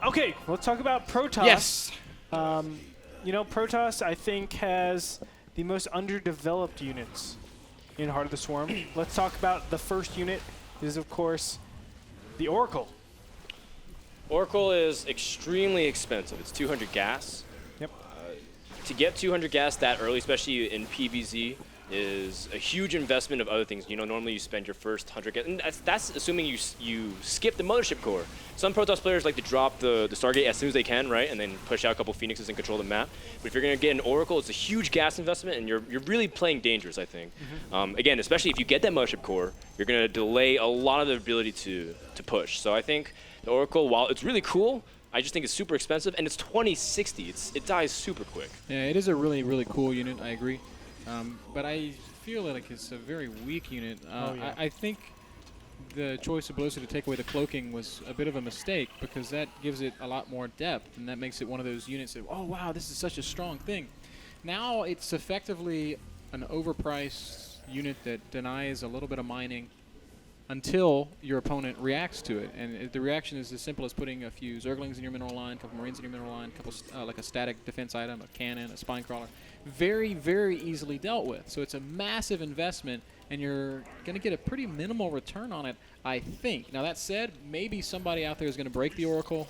Okay, let's talk about Protoss. Yes. You know, Protoss, I think, has the most underdeveloped units in Heart of the Swarm. Let's talk about the first unit. Is, of course, the Oracle. Oracle is extremely expensive. It's 200 gas. Yep. To get 200 gas that early, especially in PVZ, is a huge investment of other things. You know, normally you spend your first 100 gas, and that's assuming you skip the Mothership Core. Some Protoss players like to drop the Stargate as soon as they can, right, and then push out a couple Phoenixes and control the map. But if you're going to get an Oracle, it's a huge gas investment, and you're really playing dangerous, I think. Again, especially if you get that Mothership Core, you're going to delay a lot of the ability to push. So I think the Oracle, while it's really cool, I just think it's super expensive, and it's 2060. It dies super quick. Yeah, it is a really, really cool unit. I agree. But I feel like it's a very weak unit. I think the choice of Blizzard to take away the cloaking was a bit of a mistake because that gives it a lot more depth, and that makes it one of those units that, oh, wow, this is such a strong thing. Now it's effectively an overpriced unit that denies a little bit of mining until your opponent reacts to it. And the reaction is as simple as putting a few Zerglings in your mineral line, a couple Marines in your mineral line, a couple like a static defense item, a cannon, a spine crawler. Very, very easily dealt with. So it's a massive investment, and you're going to get a pretty minimal return on it, I think. Now, that said, maybe somebody out there is going to break the Oracle.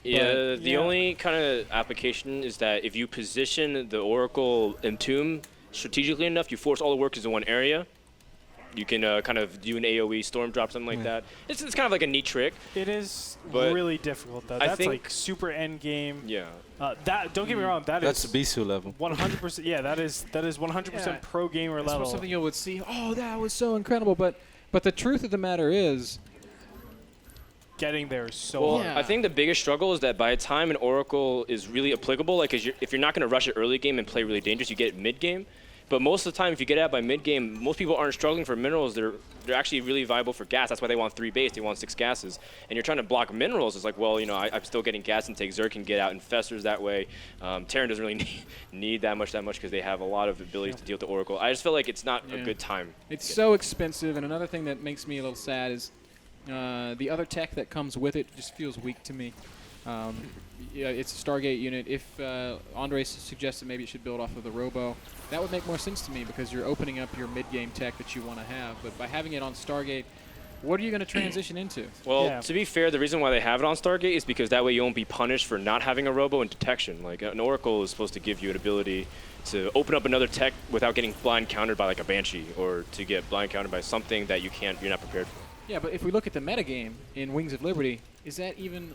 Yeah, the only kind of application is that if you position the Oracle Entomb strategically enough, you force all the workers in one area. You can kind of do an AoE storm drop, something like that. It's kind of like a neat trick. It is But really difficult, though. I That's think like super end game. Yeah. That don't get me wrong. That's Bisu level. 100%. Yeah, that is 100% pro gamer That's level. something you would see. Oh, that was so incredible. But the truth of the matter is, getting there is so Well, hard. I think the biggest struggle is that by the time an Oracle is really applicable, like if you're not going to rush it early game and play really dangerous, you get it mid game. But most of the time, if you get out by mid game, most people aren't struggling for minerals. They're actually really viable for gas. That's why they want 3 base. They want 6 gases. And you're trying to block minerals. It's like, well, you know, I'm still getting gas intake. Zerg can get out infestors that way. Terran doesn't really need that much because they have a lot of abilities to deal with the Oracle. I just feel like it's not a good time. it's so expensive. And another thing that makes me a little sad is the other tech that comes with it just feels weak to me. Yeah, it's a Stargate unit. If Andre suggested maybe it should build off of the Robo, that would make more sense to me because you're opening up your mid-game tech that you want to have. But by having it on Stargate, what are you going to transition into? Well, to be fair, the reason why they have it on Stargate is because that way you won't be punished for not having a Robo and detection. Like an Oracle is supposed to give you an ability to open up another tech without getting blind countered by like a Banshee, or to get blind countered by something that you're not prepared for. Yeah, but if we look at the metagame in Wings of Liberty, is that even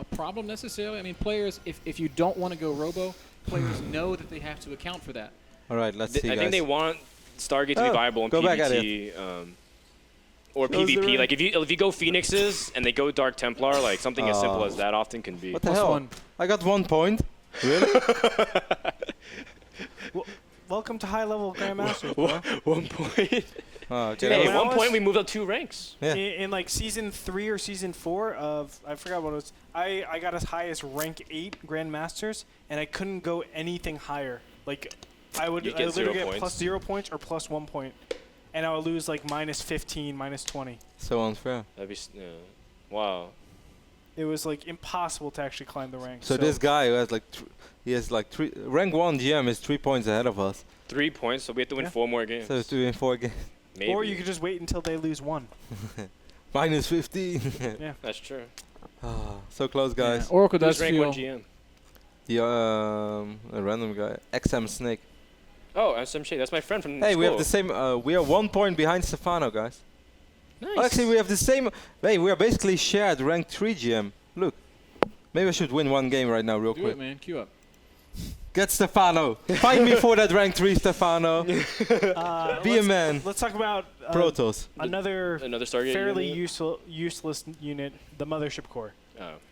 a problem necessarily? I mean, players, if you don't want to go Robo, players know that they have to account for that. All right, let's see, I guys. think they want Stargate to be viable in go back at PvT or PvP. Like if you go Phoenixes and they go Dark Templar, like something as simple as that often can be. What the hell? I got 1 point. Really? Welcome to high level Grandmasters. 1 point. Okay. Hey, when at I one point was- we moved up 2 ranks. Yeah. In like season 3 or season 4 of, I forgot what it was, I got as high as rank 8 Grandmasters, and I couldn't go anything higher. Like, I would You'd get literally 0 get points. +0 points or +1 point, and I would lose like -15, -20. So unfair. That'd be wow. It was like impossible to actually climb the ranks. So this guy who has like, he has like rank 1 GM is 3 points ahead of us. 3 points, so we have to win 4 more games. So it's doing 4 games. Maybe. Or you could just wait until they lose 1. -15. Yeah. That's true. So close, guys. Yeah. Oracle does Who's rank feel 1 GM? The a random guy, XM Snake. Oh, XEM Shake. That's my friend from Hey, school. we have the same. We are 1 point behind Stefano, guys. Nice. Oh, actually, we have the same. Hey, we are basically shared rank 3 GM. Look, maybe I should win 1 game right now, real Do quick. it, man. Queue up. Get Stefano. Find me for that rank 3, Stefano. Be a man. Let's talk about Protoss. another Stargate fairly unit? useless unit, the Mothership Core.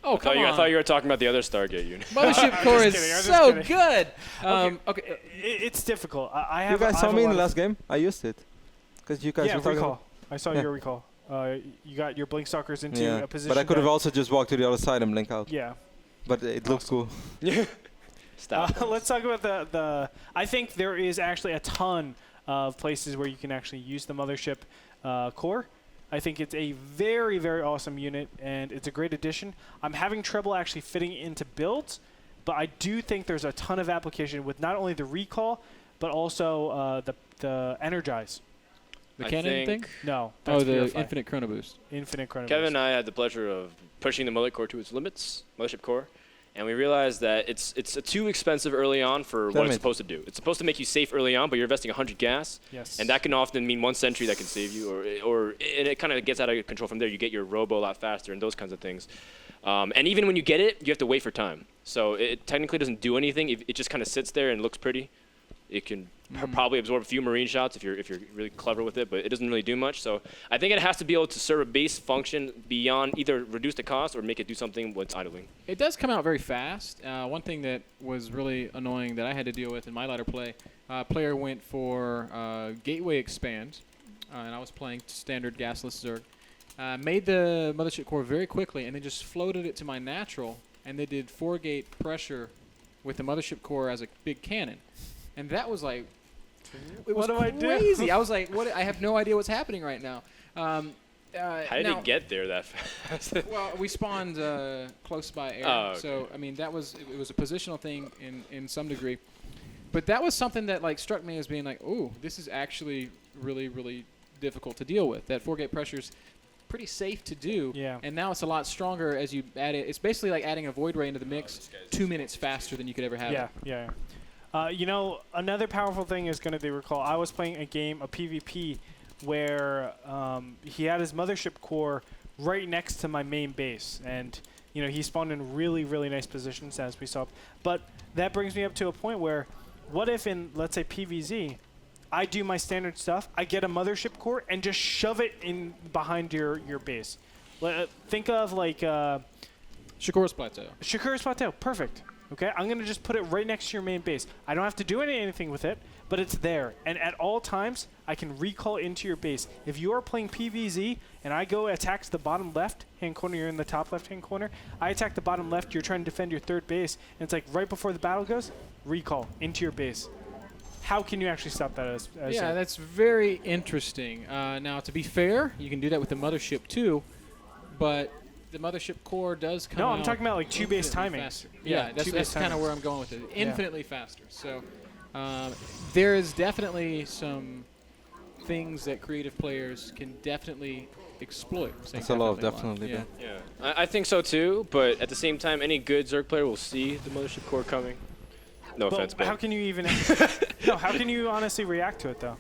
Oh, come on. I thought you were talking about the other Stargate unit. Mothership I'm Core just is kidding, I'm just so kidding. good. Okay. It's difficult. I have. You guys I saw have me a in the lot last game. I used it. Because you guys Yeah, were talking recall. I saw your recall. You got your blink stalkers into a position. But I could have that- also just walked to the other side and blink out. Yeah. But it looks cool. Stop. Let's talk about the. I think there is actually a ton of places where you can actually use the Mothership Core. I think it's a very, very awesome unit, and it's a great addition. I'm having trouble actually fitting it into builds, but I do think there's a ton of application with not only the recall, but also the energize. The cannon thing? No. Oh, the Purify. infinite chrono boost. Infinite chrono Kevin boost. and I had the pleasure of pushing the Mothership Core to its limits, Mothership Core, and we realized that it's too expensive early on for what it's supposed to do. It's supposed to make you safe early on, but you're investing 100 gas, Yes. and that can often mean 1 sentry that can save you, and it kind of gets out of control from there. You get your robo a lot faster and those kinds of things. And even when you get it, you have to wait for time. So it technically doesn't do anything. It just kind of sits there and looks pretty. It can probably absorb a few marine shots if you're really clever with it, but it doesn't really do much. So I think it has to be able to serve a base function beyond either reduce the cost or make it do something when it's idling. It does come out very fast. One thing that was really annoying that I had to deal with in my ladder play, player went for Gateway Expand, and I was playing standard gasless Zerg. Made the Mothership Core very quickly, and then just floated it to my natural, and they did 4-gate pressure with the Mothership Core as a big cannon. And that was like, it was crazy. I was like, what? I have no idea what's happening right now. How did it get there that fast? Well, we spawned close by air, Oh, okay. so I mean it was a positional thing in some degree. But that was something that like struck me as being like, oh, this is actually really, really difficult to deal with. That 4-gate pressure's pretty safe to do. Yeah. And now it's a lot stronger as you add it. It's basically like adding a void ray into the mix 2 minutes faster than you could ever have. Yeah. You know, another powerful thing is going to be recall. I was playing a game, a PvP, where he had his Mothership Core right next to my main base, and you know he spawned in really, really nice positions as we saw. But that brings me up to a point where, what if in let's say PvZ, I do my standard stuff, I get a Mothership Core and just shove it in behind your base. Think of like Shakur's Plateau. Shakur's Plateau, perfect. Okay, I'm going to just put it right next to your main base. I don't have to do anything with it, but it's there. And at all times, I can recall into your base. If you are playing PvZ and I go attack the bottom left-hand corner, you're in the top left-hand corner, I attack the bottom left, you're trying to defend your third base, and it's like right before the battle goes, recall into your base. How can you actually stop that as Yeah, that's very interesting. Now, to be fair, you can do that with the Mothership too, but the Mothership Core does come out. No, I'm talking about like 2-base timings. Faster. Yeah, that's two-base kind of timings. where I'm going with it. Infinitely faster. So there is definitely some things that creative players can definitely exploit. That's a lot, definitely. Yeah. Yeah, I think so too, but at the same time, any good Zerg player will see the Mothership Core coming. No offense, But but how can you even... no, how can you honestly react to it, though?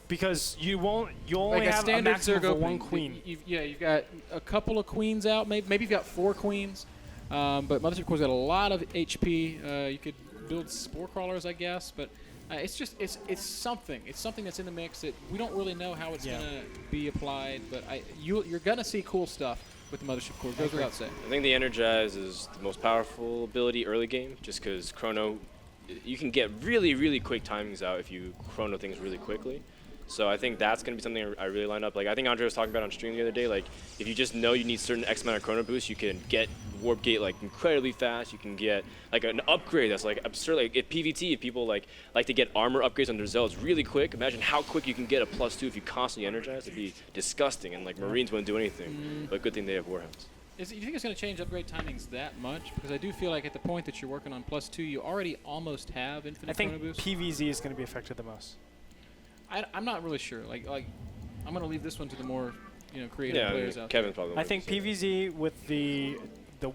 Because you only Like a have a standard maximum Zerg of one opening, queen. You've got a couple of queens out. Maybe you've got 4 queens. But Mothership Core's got a lot of HP. You could build spore crawlers, I guess, but it's just it's something. It's something that's in the mix that we don't really know how it's gonna be applied. But you're gonna see cool stuff with the Mothership Core. Goes without saying. I think the Energize is the most powerful ability early game, just because Chrono, you can get really, really quick timings out if you Chrono things really quickly. So I think that's going to be something I really line up. Like I think Andre was talking about on stream the other day, like if you just know you need certain X amount of Chrono boost, you can get Warp Gate like incredibly fast. You can get like an upgrade that's like absurd. Like if PvT, if people like to get armor upgrades on their Zealots really quick, imagine how quick you can get a +2 if you constantly energize. It'd be disgusting, and like Marines wouldn't do anything. But good thing they have Warhounds. Do you think it's going to change upgrade timings that much? Because I do feel like at the point that you're working on +2, you already almost have infinite I think Chrono boost. PvZ is going to be affected the most. I'm not really sure. Like I'm going to leave this one to the more creative players out Kevin's probably. I think PvZ with the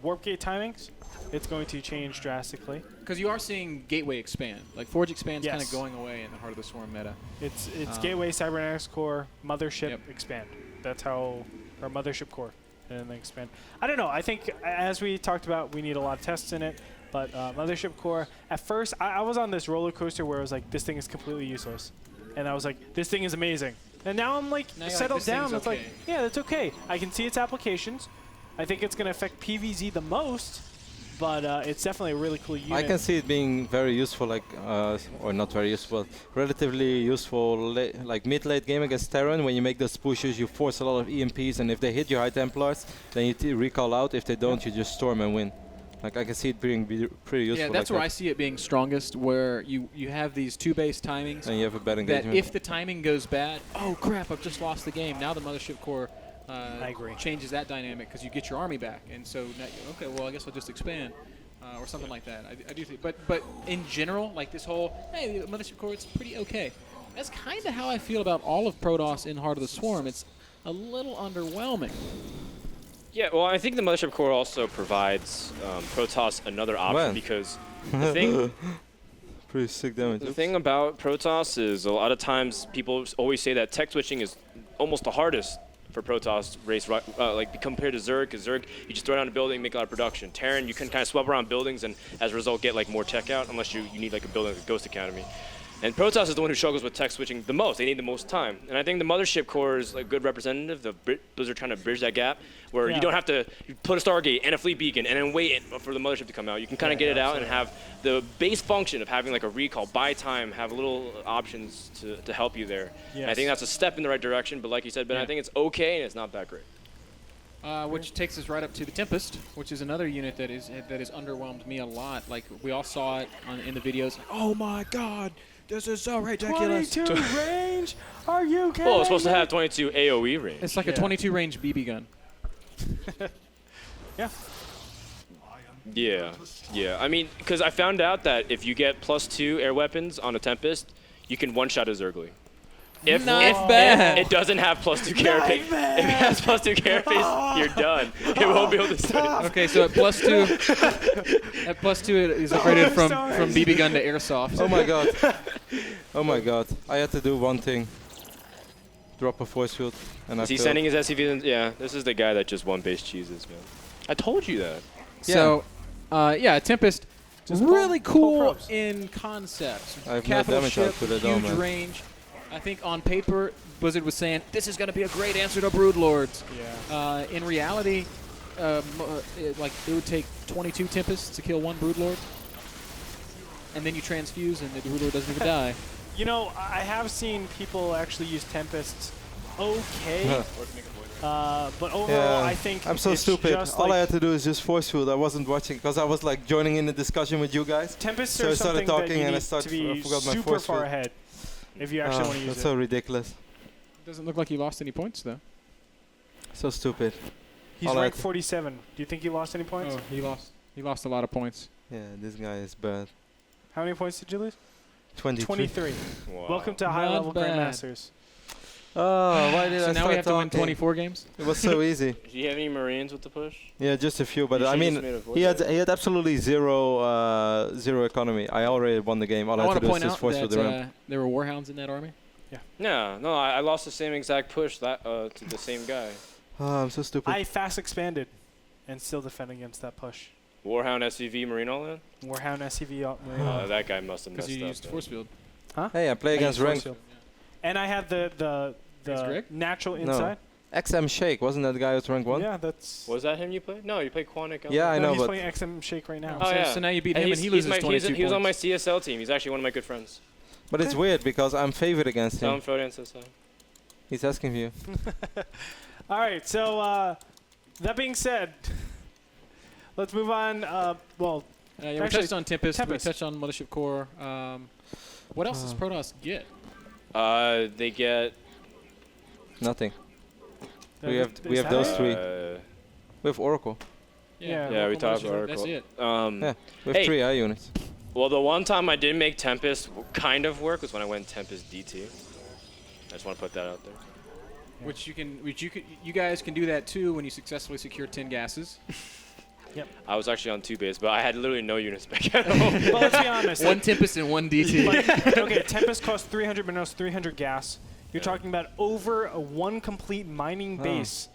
warp gate timings, it's going to change drastically. Because you are seeing Gateway expand. Like Forge expand's kind of Yes. going away in the Heart of the Swarm meta. It's Gateway, Cybernetics Core, Mothership, Yep. expand. That's how our Mothership Core and then expand. I don't know. I think as we talked about, we need a lot of tests in it. But Mothership Core, at first, I was on this roller coaster where I was like, this thing is completely useless. And I was like, this thing is amazing. And now I'm like Now you're like, settled this down. thing's It's like, okay. yeah, that's okay. I can see its applications. I think it's going to affect PvZ the most, but it's definitely a really cool unit. I can see it being very useful, like, or not very useful, relatively useful, like mid-late game against Terran. When you make those pushes, you force a lot of EMPs, and if they hit your High Templars, then you recall out. If they don't, you just storm and win. Like I can see it being pretty useful. Yeah, that's like where I see it being strongest, where you have these 2 base timings. And you have a bad That engagement. if the timing goes bad, oh crap, I've just lost the game. Now the Mothership Core I agree. changes that dynamic because you get your army back, and so now, okay, well I guess I'll just expand or something like that. I do think, but in general, like this whole hey, the Mothership Core, it's pretty okay. That's kind of how I feel about all of Protoss in Heart of the Swarm. It's a little underwhelming. Yeah, well, I think the Mothership Core also provides Protoss another option When? because the thing Pretty sick damage. The thing about Protoss is a lot of times people always say that tech switching is almost the hardest for Protoss race, like compared to Zerg. Because Zerg, you just throw down a building, make a lot of production. Terran, you can kind of swap around buildings and as a result get like more tech out, unless you need like a building like a Ghost Academy. And Protoss is the one who struggles with tech switching the most. They need the most time. And I think the Mothership Core is a good representative. The Blizzard trying to bridge that gap where you don't have to put a Stargate and a fleet beacon and then wait for the Mothership to come out. You can kind of get it out and have the base function of having like a recall, buy time, have little options to help you there. Yes. And I think that's a step in the right direction. But like you said, Ben, I think it's okay and it's not that great. Which takes us right up to the Tempest, which is another unit that has underwhelmed me a lot. Like we all saw it in the videos. Like, oh my God, this is so ridiculous. 22 range? Are you kidding? Well, it's supposed to have 22 AOE range. It's like a 22 range BB gun. Yeah. Yeah. I mean, because I found out that if you get +2 air weapons on a Tempest, you can one-shot a Zergly. If it doesn't have +2 carapace, if it has +2 carapace, you're done. It won't be able to start it. Okay, so at +2, it is upgraded from BB gun to airsoft. Oh my God. Oh my God. I had to do one thing. Drop a force field. And Is he sending his SCVs? Yeah, this is the guy that just one base cheeses, man. I told you that. So, yeah, Tempest, Just really pull cool probes. in concept. I have no Capital damage ship, output at all, huge man. range. I think on paper, Blizzard was saying, this is going to be a great answer to Broodlords. Yeah. In reality, it would take 22 Tempests to kill one Broodlord. And then you transfuse and the Broodlord doesn't even die. You know, I have seen people actually use Tempests okay. But overall, I think I'm so it's stupid. just All I like had to do is just force field. I wasn't watching because I was like joining in the discussion with you guys. Tempests So I are started something that talking you and I need started- to I be forgot my super force far field. ahead if you actually want to use That's it. so ridiculous. Doesn't look like he lost any points, though. So stupid. He's all I rank had to- 47. Do you think he lost any points? Oh, he lost a lot of points. Yeah, this guy is bad. How many points did you lose? 23. 23. Wow. Welcome to Not high-level bad. Grandmasters. Oh, why did So I now start we have to win talking? 24 games? It was so easy. Do you have any Marines with the push? Yeah, just a few, but You I should've mean, just made a voice he out. had absolutely zero economy. I already won the game. All I I want had to to do is point just out force field the ramp. that there were Warhounds in that army. No, I lost the same exact push to the same guy. Oh, I'm so stupid. I fast expanded and still defend against that push. Warhound SCV Marine all in? Warhound SCV Marine. That guy must have Because messed you up. used then. force field. Hey, I play against force rank. field. And I had the Against Greg? natural No. inside. XM Shake, wasn't that the guy who's rank 1? Yeah, that's... Was that him you played? No, you played Quantic. Yeah, I know, he's but playing XM Shake right now. Oh, yeah. So now you beat Hey, him and he loses 22 He was on my points. CSL team. He's actually one of my good friends. but it's weird because I'm favored against Tell him. him Frodan says so. He's asking you. All right, so that being said, let's move on. Yeah, we actually, touched on Tempest. Tempest. We touched on Mothership Core. What else does Protoss get? They get. Nothing. We is have that those it? three. We have Oracle. Yeah. Yeah, we Local talked Mothership, about That's it. Yeah, we have Hey. 3 I units. Well, the one time I did make Tempest kind of work was when I went Tempest DT. I just want to put that out there. Which you guys can do that too when you successfully secure 10 gases. I was actually on 2 base, but I had literally no units back at home. But let's be honest. One Tempest and one DT. like, okay, Tempest costs 300 minus 300 gas. You're talking about over one complete mining base.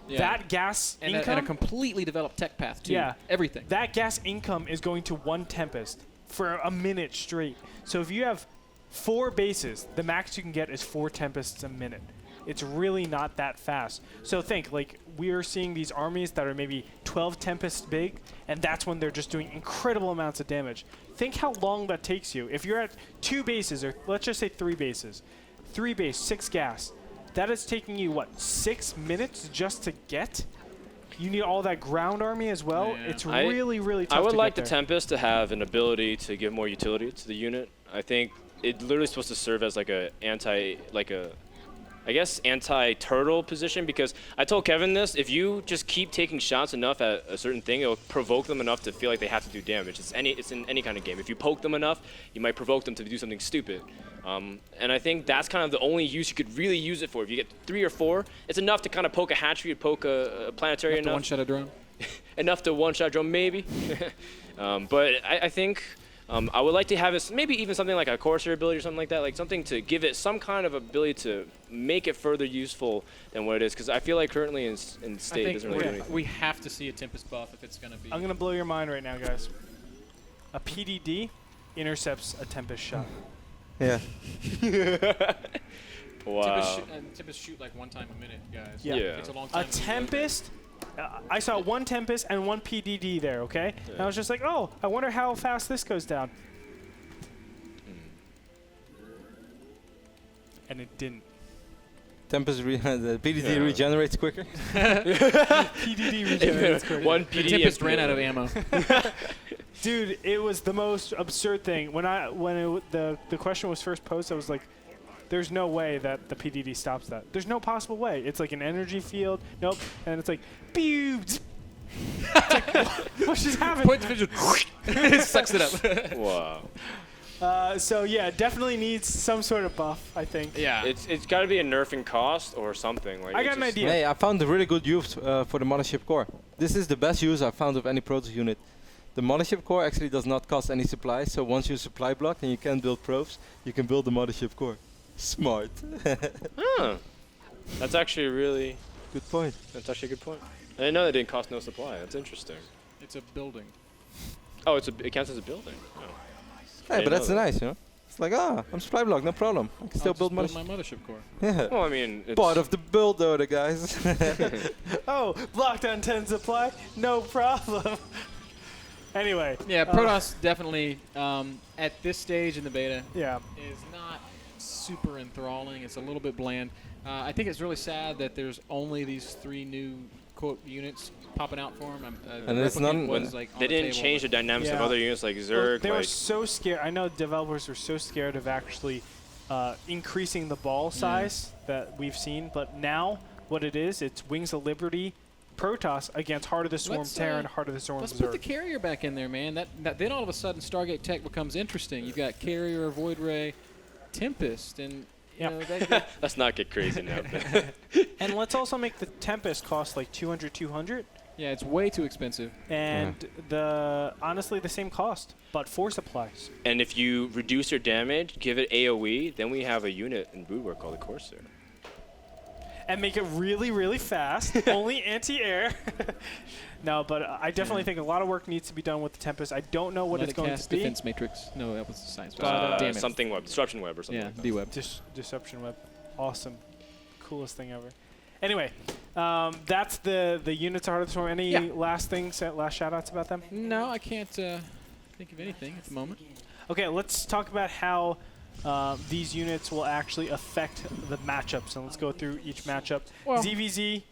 Yeah. That gas and income, a completely developed tech path too. Yeah. Everything. that gas income is going to one Tempest for a minute straight. So if you have 4 bases, the max you can get is 4 Tempests a minute. It's really not that fast. So think, like, we are seeing these armies that are maybe 12 Tempests big, and that's when they're just doing incredible amounts of damage. Think how long that takes you. If you're at 2 bases, or let's just say 3 bases, 3 base, 6 gas, that is taking you, what, 6 minutes just to get? You need all that ground army as well. Yeah. It's really, really tough I would to like get the there. Tempest to have an ability to give more utility to the unit. I think it literally supposed to serve as like I guess anti-turtle position, because I told Kevin this, if you just keep taking shots enough at a certain thing, it'll provoke them enough to feel like they have to do damage. It's in any kind of game. If you poke them enough, you might provoke them to do something stupid. And I think that's kind of the only use you could really use it for. If you get 3 or 4, it's enough to kind of poke a hatchery, poke a planetary Enough to one-shot a drone. enough to one-shot drone, maybe. But I think I would like to have it, maybe even something like a Corsair ability or something like that, like something to give it some kind of ability to make it further useful than what it is, because I feel like currently in state it doesn't really do anything. We have to see a Tempest buff if it's going to be. I'm going to blow your mind right now, guys. A PDD intercepts a Tempest shot. Yeah. Wow. Tempest shoot like 1 time a minute, guys. Yeah. Yeah. It's a long time. A Tempest? I saw 1 Tempest and 1 PDD there, okay? Yeah. And I was just like, oh, I wonder how fast this goes down. And it didn't. Tempest the PDD regenerates quicker. PDD regenerates quicker. 1 The PD Tempest and ran out of ammo. Dude, it was the most absurd thing. When the question was first posed, I was like, there's no way that the PDD stops that. There's no possible way. It's like an energy field. Nope. And it's like, pew. It's like, what just happened? Point division. It sucks it up. Wow. So yeah, definitely needs some sort of buff, I think. Yeah. It's got to be a nerfing cost or something. Like I it's got an just- idea. Hey, I found a really good use for the Mothership Core. This is the best use I found of any Protoss unit. The Mothership Core actually does not cost any supplies, so once you supply block and you can't build probes, you can build the Mothership Core. Smart. Huh. That's actually a really. Good point. That's actually a good point. I didn't know that didn't cost no supply. That's interesting. It's a building. Oh, it counts as a building. Oh. Hey, but know that's that. nice, you know? It's like, I'm supply block, no problem. I can still I'll build just Mothership. my Mothership Core. Yeah. Well, I mean, it's Part of the build order, guys. Oh, blocked on 10 supply? No problem. Anyway. Yeah, Protoss definitely, at this stage in the beta, Yeah. is not super enthralling. It's a little bit bland. I think it's really sad that there's only these 3 new quote units popping out for him. And it's none- was like on they the didn't table, change the but dynamics of Yeah. other units like Well, Zerg. they were like, so scared. I know developers were so scared of actually increasing the ball size that we've seen. But now, what it is, it's Wings of Liberty, Protoss against Heart of the Swarm Let's, Terran, Heart of the Swarm Let's put the Zerg. carrier back in there, man. That then all of a sudden Stargate Tech becomes interesting. You've got carrier, Void Ray, Tempest, and you Yep. know that let's not get crazy now. And let's also make the Tempest cost like 200. yeah, it's way too expensive. And honestly the same cost, but 4 supplies. And if you reduce your damage, give it AoE, then we have a unit in Broodwar called the Corsair. And make it really, really fast. Only anti-air. No, but I definitely think a lot of work needs to be done with the Tempest. I don't know what Let it's it going cast to be. defense matrix. No, that was the science. Damn it. Something web, disruption web or something. Yeah, like that. D-web. Disruption web. Awesome. Coolest thing ever. Anyway, that's the units of Heart of the Swarm. Any last things, last shout-outs about them? No, I can't think of anything at the moment. Okay, let's talk about how these units will actually affect the matchups. And let's go through each matchup. Well- ZVZ,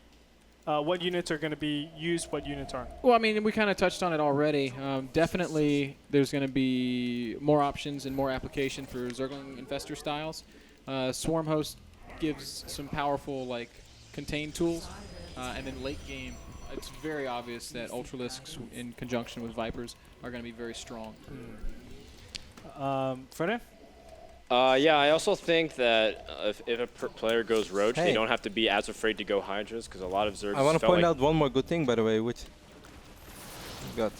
what units are going to be used, what units aren't. Well, I mean, we kind of touched on it already. Definitely, there's going to be more options and more application for Zergling Infestor styles. Swarm Host gives some powerful, like, contain tools. And then late game, it's very obvious that Ultralisks in conjunction with Vipers are going to be very strong. Frodan? Yeah, I also think that if a player goes Roach, they Hey. don't have to be as afraid to go Hydras, because a lot of Zergs I want to felt point like out one more good thing, by the way, which I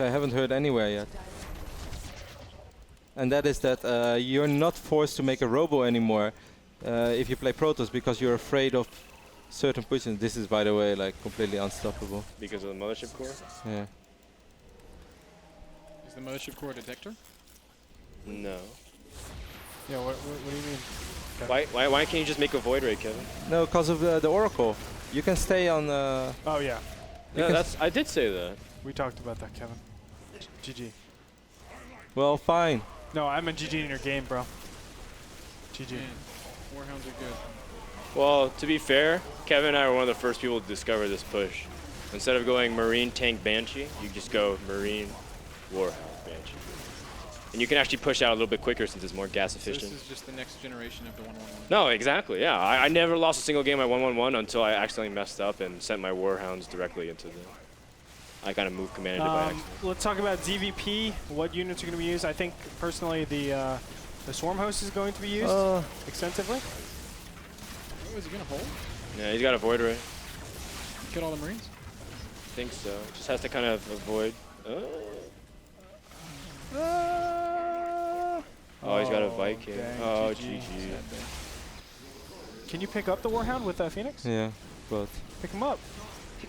haven't heard anywhere yet. And that is that you're not forced to make a robo anymore if you play Protoss, because you're afraid of certain positions. This is, by the way, like completely unstoppable. because of the Mothership Core. Yeah. Is the Mothership Core a detector? No. Yeah, what do you mean? Why can't you just make a Void Ray, Kevin? No, because of the Oracle. You can stay on. Oh, yeah. Yeah, I did say that. We talked about that, Kevin. GG. Well, fine. No, I meant GG in your game, bro. GG. Man, Warhounds are good. Well, to be fair, Kevin and I were one of the first people to discover this push. Instead of going Marine Tank Banshee, you just go Marine Warhound Banshee. And you can actually push out a little bit quicker since it's more gas efficient. So this is just the next generation of the 111. No, exactly, yeah. I never lost a single game at 111 until I accidentally messed up and sent my Warhounds directly into the... I kind of moved command into by accident. Let's talk about ZVP. What units are going to be used? I think, personally, the Swarm Host is going to be used extensively. Oh, is he going to hold? Yeah, he's got a Void Ray. Kill all the Marines? I think so. Just has to kind of avoid... Oh, he's got a Viking. dang, Oh, GG. GG. Can you pick up the Warhound with Phoenix? Yeah, but Pick him up.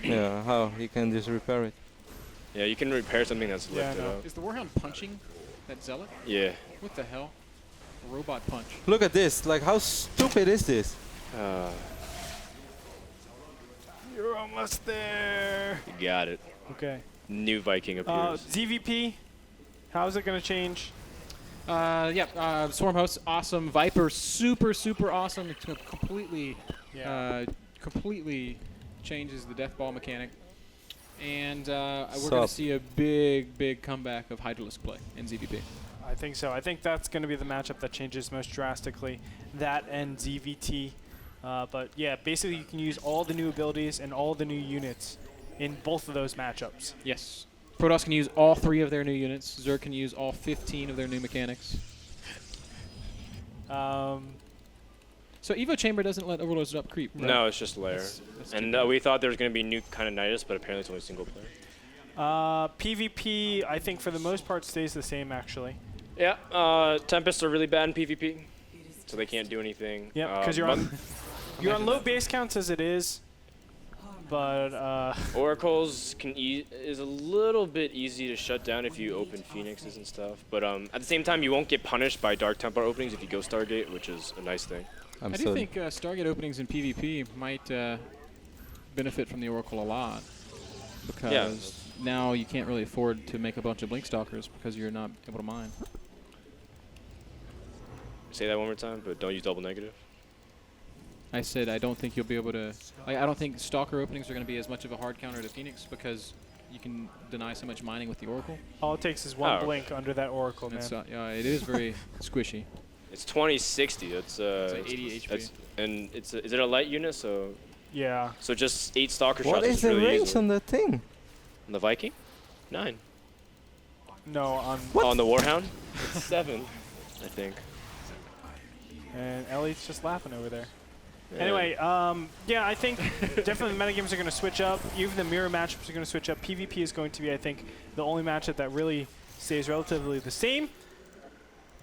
yeah, how? He can just repair it. Yeah, you can repair something that's Yeah, lifted no. up. Is the Warhound punching that Zealot? Yeah. What the hell? A robot punch. Look at this. Like, how stupid is this? You're almost there. You got it. Okay. New Viking appears. ZVP, how's it going to change? Swarm Host, awesome. Viper, super, super awesome. It's gonna completely, completely changes the death ball mechanic. And we're going to see a big, big comeback of Hydralisk play in ZVP. I think so. I think that's going to be the matchup that changes most drastically. That and ZVT. But yeah, basically you can use all the new abilities and all the new units in both of those matchups. Yes. Protoss can use all 3 of their new units. Zerg can use all 15 of their new mechanics. Um, So Evo Chamber doesn't let Overlords up creep, right? No, it's just lair. That's And too we thought there was going to be new kind of Nidus, but apparently it's only single player. PvP, I think for the most part stays the same actually. Yeah, Tempests are really bad in PvP, so they can't do anything. Yeah, because you're on low base counts as it is. But Oracles is a little bit easy to shut down if you open Phoenixes and stuff. But at the same time, you won't get punished by Dark Templar openings if you go Stargate, which is a nice thing. I do think Stargate openings in PvP might benefit from the Oracle a lot. Because now you can't really afford to make a bunch of Blink Stalkers because you're not able to mine. Say that one more time, but don't use double negative. I said I don't think you'll be able to... I don't think Stalker openings are going to be as much of a hard counter to Phoenix because you can deny so much mining with the Oracle. all it takes is one blink under that Oracle, man. It's, yeah, it is very squishy. It's 2060. It's like 80 HP. And is it a light unit? So Yeah. so just 8 Stalker What shots is is the really range easy. on that thing? On the Viking? 9. No, on Oh, on the Warhound? It's 7, I think. and Ellie's just laughing over there. Yeah. Anyway, yeah, I think definitely the metagames are going to switch up. Even the mirror matchups are going to switch up. PvP is going to be, I think, the only matchup that really stays relatively the same.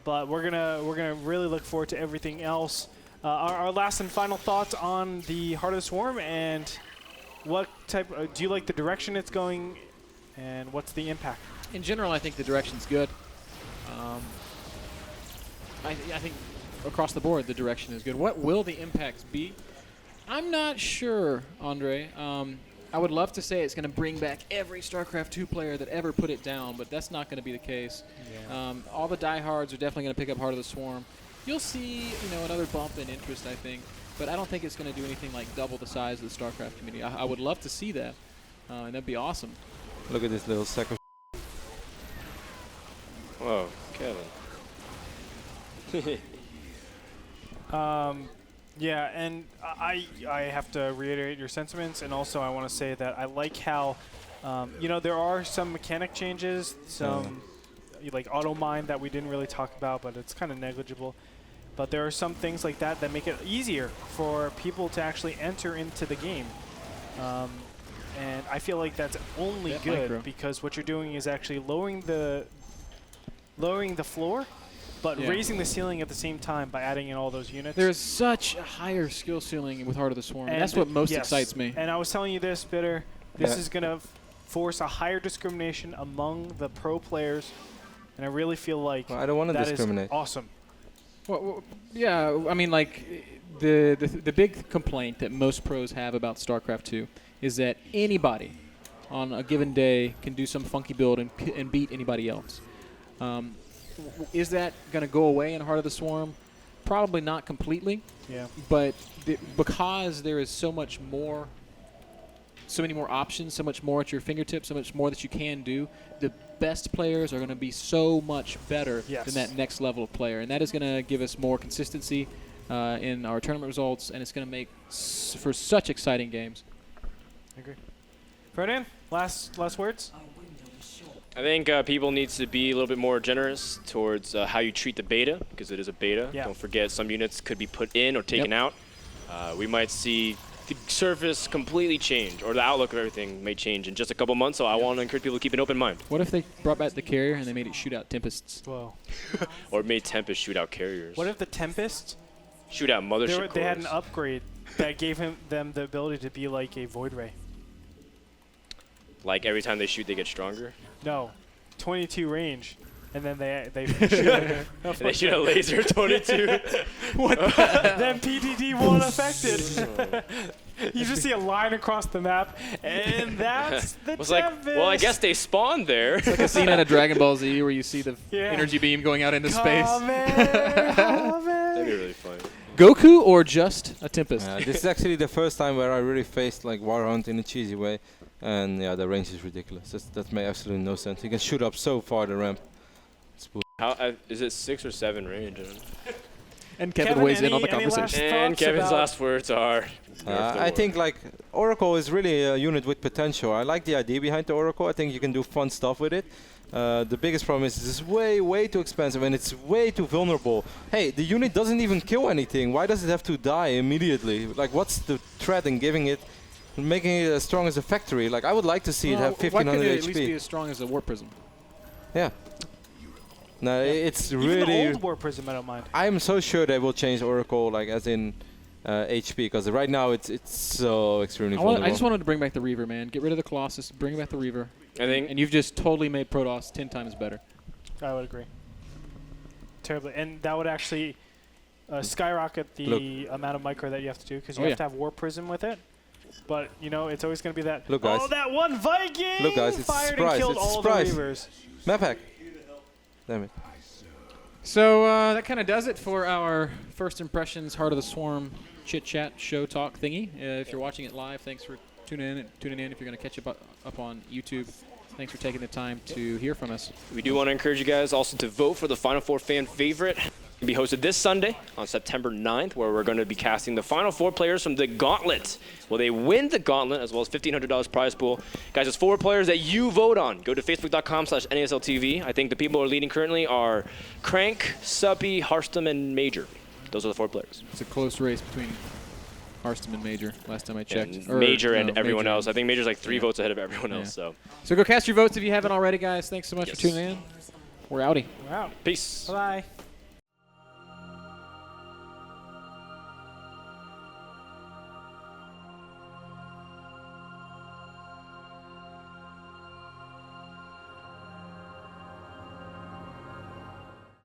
But we're gonna really look forward to everything else. Our last and final thoughts on the Heart of the Swarm and what type. Do you like the direction it's going, and what's the impact? In general, I think the direction's good. I think across the board, the direction is good. What will the impacts be? I'm not sure, Andre. I would love to say it's going to bring back every StarCraft II player that ever put it down, but that's not going to be the case. Yeah. All the diehards are definitely going to pick up Heart of the Swarm. You'll see, another bump in interest, I think, but I don't think it's going to do anything like double the size of the StarCraft community. I would love to see that, and that'd be awesome. Look at this little sack of Whoa, Kevin. Yeah, and I have to reiterate your sentiments, and also I want to say that I like how, there are some mechanic changes, some like auto mine that we didn't really talk about, but it's kind of negligible. But there are some things like that that make it easier for people to actually enter into the game. And I feel like that's only good micro. because what you're doing is actually lowering the floor, but raising the ceiling at the same time by adding in all those units. There's such a higher skill ceiling with Heart of the Swarm, and that's what most excites me. And I was telling you this, Bitter. This is going to force a higher discrimination among the pro players, and I really feel like I don't want to that discriminate. is awesome. Well, yeah, I mean, like, the big complaint that most pros have about StarCraft II is that anybody on a given day can do some funky build and beat anybody else. Is that going to go away in Heart of the Swarm? Probably not completely. Yeah. But because there is so much more so many more options, so much more at your fingertips, so much more that you can do. The best players are going to be so much better than that next level of player, and that is going to give us more consistency in our tournament results, and it's going to make for such exciting games. I agree. Frodan, last words? I think people need to be a little bit more generous towards how you treat the beta, because it is a beta. Yeah. Don't forget some units could be put in or taken out. We might see the surface completely change, or the outlook of everything may change in just a couple months, so I want to encourage people to keep an open mind. What if they brought back the carrier and they made it shoot out Tempests? Whoa. Or made Tempest shoot out carriers. What if the Tempest, shoot out Mothership they had an cores? upgrade that gave them the ability to be like a Void Ray? Like every time they shoot, they get stronger? No, 22 range, and then they shoot They shoot a laser 22. then PDD won't affect it. You just see a line across the map, and that's the was like, well, I guess they spawned there. It's like a scene out of Dragon Ball Z where you see the energy beam going out into space. That'd be really fun. Goku or just a Tempest? This is actually the first time where I really faced like Warhunt in a cheesy way, and yeah, the range is ridiculous. That makes absolutely no sense. You can shoot up so far the ramp. How is it 6 or 7 range? And Kevin weighs in on the conversation. And Kevin's last words are. I think like Oracle is really a unit with potential. I like the idea behind the Oracle. I think you can do fun stuff with it. The biggest problem is it's way too expensive and it's way too vulnerable. Hey, the unit doesn't even kill anything. Why does it have to die immediately? Like, what's the threat in making it as strong as a factory? Like, I would like to see it have 1500 why couldn't it HP. at least be as strong as a Warp Prism? Yeah. No, it's Even really. the old War Prism, I don't mind. I'm so sure they will change Oracle, like as in HP, because right now it's so extremely vulnerable. I just wanted to bring back the Reaver, man. Get rid of the Colossus, bring back the Reaver. And you've just totally made Protoss 10 times better. I would agree. Terribly. And that would actually skyrocket the amount of micro that you have to do, because you have to have War Prism with it. But, you know, it's always going to be that, look, guys. oh, that one Viking Look, guys, it's fired surprise. and killed It's all surprise. the Reavers. Map hack. Damn it. So that kind of does it for our first impressions, Heart of the Swarm chit-chat show talk thingy. If you're watching it live, thanks for tuning in. If you're going to catch up on YouTube, thanks for taking the time to hear from us. We do want to encourage you guys also to vote for the Final Four fan favorite. It'll be hosted this Sunday on September 9th, where we're going to be casting the Final Four players from the Gauntlet. Will they win the Gauntlet, as well as $1,500 prize pool? Guys, it's 4 players that you vote on. Go to facebook.com/NASLTV. I think the people who are leading currently are Crank, Suppy, Harstom, and Major. Those are the 4 players. It's a close race between Harstom and Major, last time I checked. And Major and everyone else. I think Major's like 3 votes ahead of everyone else. So go cast your votes if you haven't already, guys. Thanks so much for tuning in. We're outie. We're out. Peace. Bye-bye.